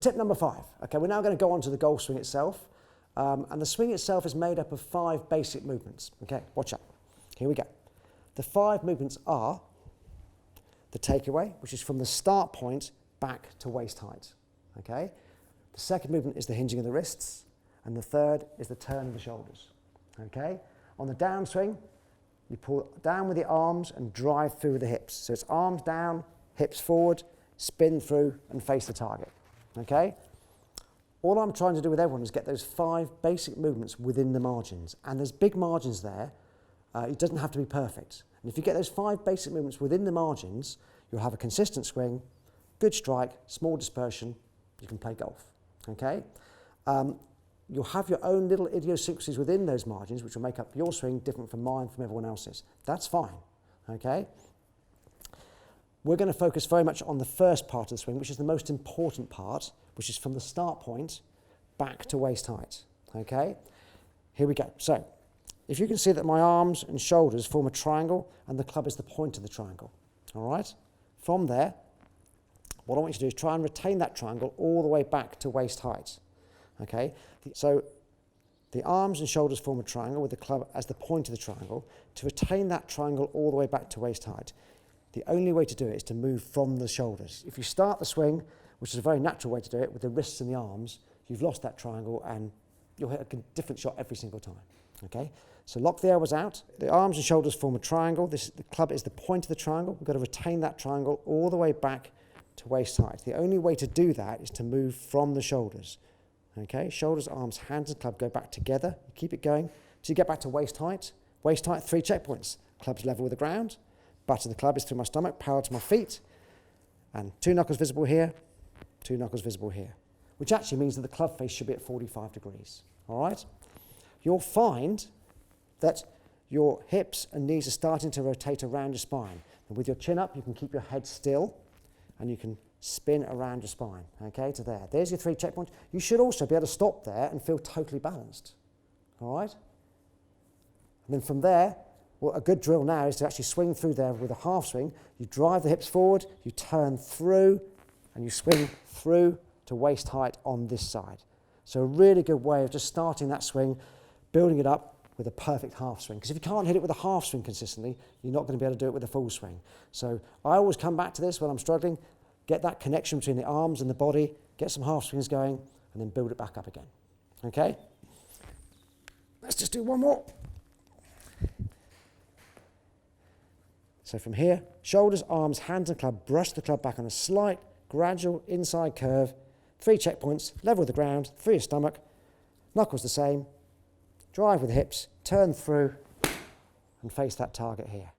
Tip number 5. Okay, we're now going to go on to the golf swing itself. And the swing itself is made up of 5 basic movements. Okay, watch out. Here we go. The 5 movements are the takeaway, which is from the start point back to waist height. Okay. The second movement is the hinging of the wrists, and the third is the turn of the shoulders. Okay. On the downswing, you pull down with the arms and drive through with the hips. So it's arms down, hips forward, spin through, and face the target. Okay. All I'm trying to do with everyone is get those 5 basic movements within the margins, and there's big margins there. It doesn't have to be perfect. And if you get those 5 basic movements within the margins, you'll have a consistent swing, good strike, small dispersion, you can play golf. Okay? You'll have your own little idiosyncrasies within those margins, which will make up your swing different from mine, from everyone else's. That's fine. Okay? We're going to focus very much on the first part of the swing, which is the most important part, which is from the start point back to waist height. Okay? Here we go. So, if you can see that my arms and shoulders form a triangle and the club is the point of the triangle. All right? From there, what I want you to do is try and retain that triangle all the way back to waist height. Okay? So the arms and shoulders form a triangle with the club as the point of the triangle. To retain that triangle all the way back to waist height, the only way to do it is to move from the shoulders. If you start the swing, which is a very natural way to do it, with the wrists and the arms, you've lost that triangle and you'll hit a different shot every single time. Okay? So lock the elbows out. The arms and shoulders form a triangle. The club is the point of the triangle. We've got to retain that triangle all the way back to waist height. The only way to do that is to move from the shoulders. Okay? Shoulders, arms, hands and club go back together. You keep it going till you get back to waist height. Waist height, 3 checkpoints. Club's level with the ground. Butt of the club is through my stomach, power to my feet. And 2 knuckles visible here, 2 knuckles visible here. Which actually means that the club face should be at 45 degrees. All right? You'll find that your hips and knees are starting to rotate around your spine. And with your chin up, you can keep your head still and you can spin around your spine, okay, to there. There's your 3 checkpoints. You should also be able to stop there and feel totally balanced, all right? And then from there, well, a good drill now is to actually swing through there with a half swing. You drive the hips forward, you turn through, and you swing through to waist height on this side. So a really good way of just starting that swing, building it up with a perfect half swing. Because if you can't hit it with a half swing consistently, you're not going to be able to do it with a full swing. So I always come back to this when I'm struggling, get that connection between the arms and the body, get some half swings going, and then build it back up again. Okay? Let's just do one more. So from here, shoulders, arms, hands and club, brush the club back on a slight, gradual inside curve, 3 checkpoints, level with the ground, through your stomach, knuckles the same, drive with the hips, turn through and face that target here.